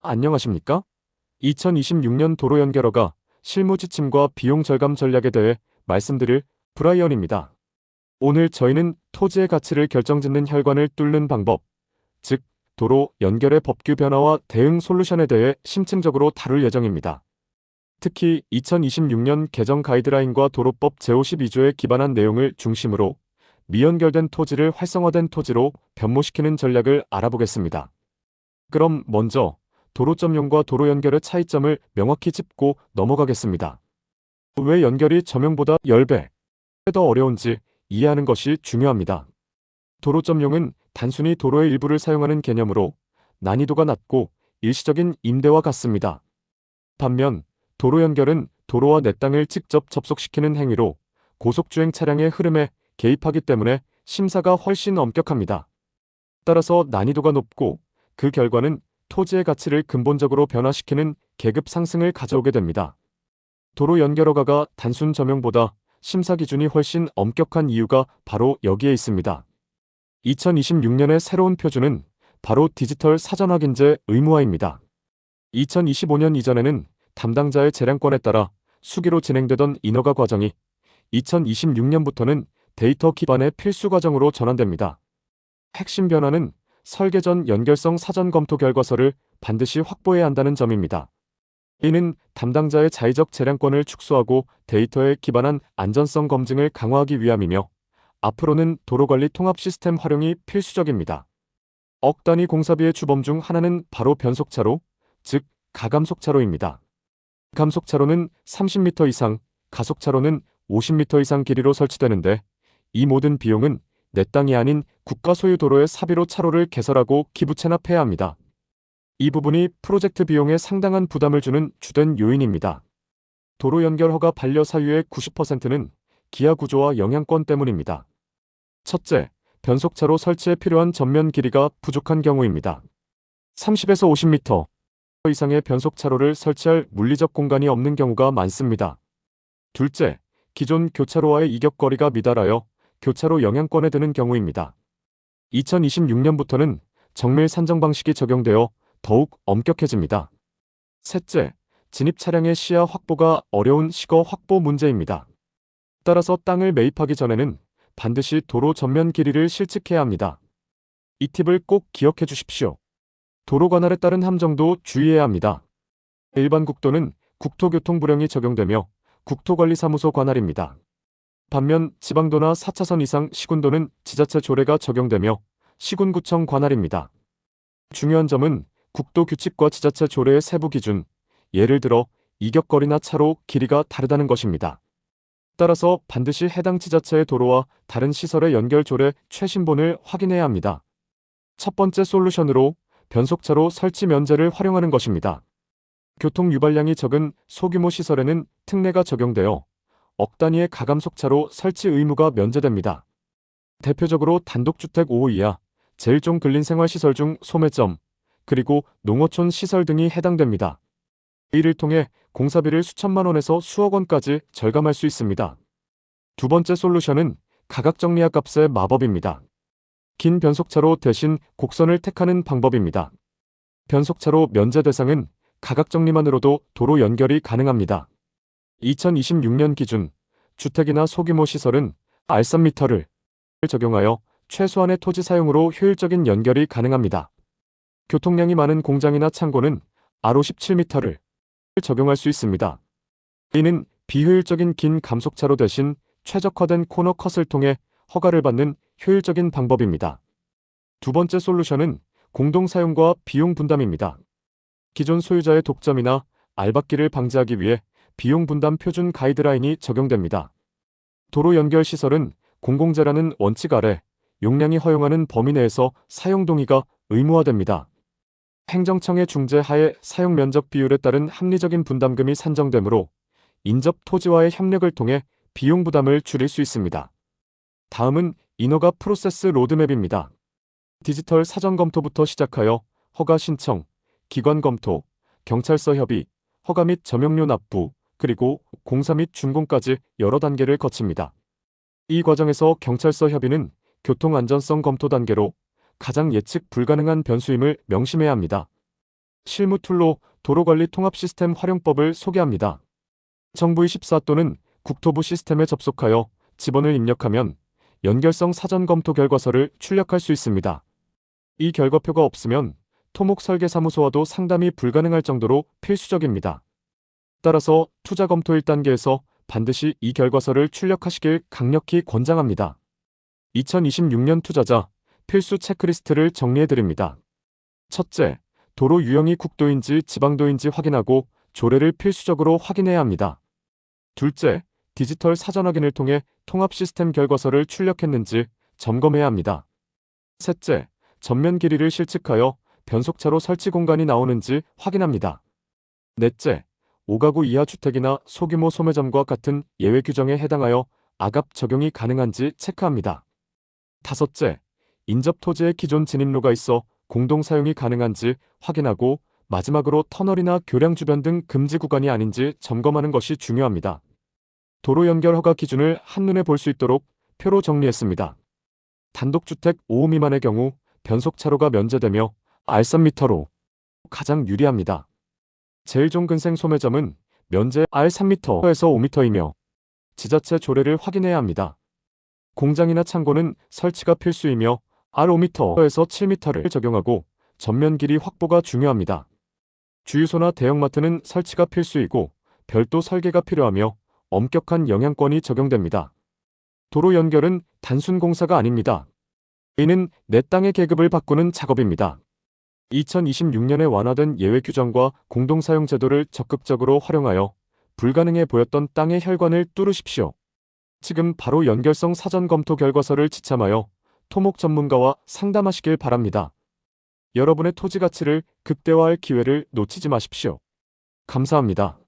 안녕하십니까? 2026년 도로 연결허가 실무 지침과 비용 절감 전략에 대해 말씀드릴 브라이언입니다. 오늘 저희는 토지의 가치를 결정짓는 혈관을 뚫는 방법, 즉 도로 연결의 법규 변화와 대응 솔루션에 대해 심층적으로 다룰 예정입니다. 특히 2026년 개정 가이드라인과 도로법 제52조에 기반한 내용을 중심으로 미연결된 토지를 활성화된 토지로 변모시키는 전략을 알아보겠습니다. 그럼 먼저 도로점용과 도로 연결의 차이점을 명확히 짚고 넘어가겠습니다. 왜 연결이 점용보다 10배 더 어려운지 이해하는 것이 중요합니다. 도로점용은 단순히 도로의 일부를 사용하는 개념으로 난이도가 낮고 일시적인 임대와 같습니다. 반면 도로 연결은 도로와 내 땅을 직접 접속시키는 행위로 고속주행 차량의 흐름에 개입하기 때문에 심사가 훨씬 엄격합니다. 따라서 난이도가 높고 그 결과는 토지의 가치를 근본적으로 변화시키는 계급 상승을 가져오게 됩니다. 도로 연결허가가 단순 점용보다 심사 기준이 훨씬 엄격한 이유가 바로 여기에 있습니다. 2026년의 새로운 표준은 바로 디지털 사전 확인제 의무화입니다. 2025년 이전에는 담당자의 재량권에 따라 수기로 진행되던 인허가 과정이 2026년부터는 데이터 기반의 필수 과정으로 전환됩니다. 핵심 변화는 설계 전 연결성 사전 검토 결과서를 반드시 확보해야 한다는 점입니다. 이는 담당자의 자의적 재량권을 축소하고 데이터에 기반한 안전성 검증을 강화하기 위함이며 앞으로는 도로관리 통합 시스템 활용이 필수적입니다. 억 단위 공사비의 주범 중 하나는 바로 변속차로, 즉 가감속차로입니다. 감속차로는 30m 이상, 가속차로는 50m 이상 길이로 설치되는데 이 모든 비용은 내 땅이 아닌 국가 소유 도로의 사비로 차로를 개설하고 기부 체납해야 합니다. 이 부분이 프로젝트 비용에 상당한 부담을 주는 주된 요인입니다. 도로 연결 허가 반려 사유의 90%는 기하 구조와 영향권 때문입니다. 첫째, 변속차로 설치에 필요한 전면 길이가 부족한 경우입니다. 30에서 50m 이상의 변속차로를 설치할 물리적 공간이 없는 경우가 많습니다. 둘째, 기존 교차로와의 이격거리가 미달하여 교차로 영향권에 드는 경우입니다. 2026년부터는 정밀 산정 방식이 적용되어 더욱 엄격해집니다. 셋째, 진입 차량의 시야 확보가 어려운 시거 확보 문제입니다. 따라서 땅을 매입하기 전에는 반드시 도로 전면 길이를 실측해야 합니다. 이 팁을 꼭 기억해 주십시오. 도로 관할에 따른 함정도 주의해야 합니다. 일반 국도는 국토교통부령이 적용되며 국토관리사무소 관할입니다. 반면 지방도나 4차선 이상 시군도는 지자체 조례가 적용되며 시군구청 관할입니다. 중요한 점은 국도 규칙과 지자체 조례의 세부 기준, 예를 들어 이격거리나 차로 길이가 다르다는 것입니다. 따라서 반드시 해당 지자체의 도로와 다른 시설의 연결 조례 최신본을 확인해야 합니다. 첫 번째 솔루션으로 변속차로 설치 면제를 활용하는 것입니다. 교통 유발량이 적은 소규모 시설에는 특례가 적용되어 억 단위의 가감속차로 설치 의무가 면제됩니다. 대표적으로 단독주택 5호 이하, 제1종 근린생활시설 중 소매점, 그리고 농어촌 시설 등이 해당됩니다. 이를 통해 공사비를 수천만 원에서 수억 원까지 절감할 수 있습니다. 두 번째 솔루션은 가각정리화 값의 마법입니다. 긴 변속차로 대신 곡선을 택하는 방법입니다. 변속차로 면제 대상은 가각정리만으로도 도로 연결이 가능합니다. 2026년 기준 주택이나 소규모 시설은 R3m를 적용하여 최소한의 토지 사용으로 효율적인 연결이 가능합니다. 교통량이 많은 공장이나 창고는 R57m를 적용할 수 있습니다. 이는 비효율적인 긴 감속차로 대신 최적화된 코너 컷을 통해 허가를 받는 효율적인 방법입니다. 두 번째 솔루션은 공동사용과 비용 분담입니다. 기존 소유자의 독점이나 알박기를 방지하기 위해 비용 분담 표준 가이드라인이 적용됩니다. 도로 연결 시설은 공공재라는 원칙 아래 용량이 허용하는 범위 내에서 사용 동의가 의무화됩니다. 행정청의 중재 하에 사용 면적 비율에 따른 합리적인 분담금이 산정되므로 인접 토지와의 협력을 통해 비용 부담을 줄일 수 있습니다. 다음은 인허가 프로세스 로드맵입니다. 디지털 사전 검토부터 시작하여 허가 신청, 기관 검토, 경찰서 협의, 허가 및 점용료 납부, 그리고 공사 및 준공까지 여러 단계를 거칩니다. 이 과정에서 경찰서 협의는 교통안전성 검토 단계로 가장 예측 불가능한 변수임을 명심해야 합니다. 실무 툴로 도로관리 통합 시스템 활용법을 소개합니다. 정부 24 또는 국토부 시스템에 접속하여 지번을 입력하면 연결성 사전 검토 결과서를 출력할 수 있습니다. 이 결과표가 없으면 토목설계사무소와도 상담이 불가능할 정도로 필수적입니다. 따라서 투자 검토 1단계에서 반드시 이 결과서를 출력하시길 강력히 권장합니다. 2026년 투자자 필수 체크리스트를 정리해드립니다. 첫째, 도로 유형이 국도인지 지방도인지 확인하고 조례를 필수적으로 확인해야 합니다. 둘째, 디지털 사전 확인을 통해 통합 시스템 결과서를 출력했는지 점검해야 합니다. 셋째, 전면 길이를 실측하여 변속차로 설치 공간이 나오는지 확인합니다. 넷째, 5가구 이하 주택이나 소규모 소매점과 같은 예외 규정에 해당하여 아갑 적용이 가능한지 체크합니다. 다섯째, 인접 토지에 기존 진입로가 있어 공동 사용이 가능한지 확인하고 마지막으로 터널이나 교량 주변 등 금지 구간이 아닌지 점검하는 것이 중요합니다. 도로 연결 허가 기준을 한눈에 볼 수 있도록 표로 정리했습니다. 단독주택 5호 미만의 경우 변속차로가 면제되며 R3m로 가장 유리합니다. 제일 종근생 소매점은 면제 R3m에서 5m이며 지자체 조례를 확인해야 합니다. 공장이나 창고는 설치가 필수이며 R5m에서 7m를 적용하고 전면 길이 확보가 중요합니다. 주유소나 대형마트는 설치가 필수이고 별도 설계가 필요하며 엄격한 영향권이 적용됩니다. 도로 연결은 단순 공사가 아닙니다. 이는 내 땅의 계급을 바꾸는 작업입니다. 2026년에 완화된 예외 규정과 공동사용 제도를 적극적으로 활용하여 불가능해 보였던 땅의 혈관을 뚫으십시오. 지금 바로 연결성 사전 검토 결과서를 지참하여 토목 전문가와 상담하시길 바랍니다. 여러분의 토지 가치를 극대화할 기회를 놓치지 마십시오. 감사합니다.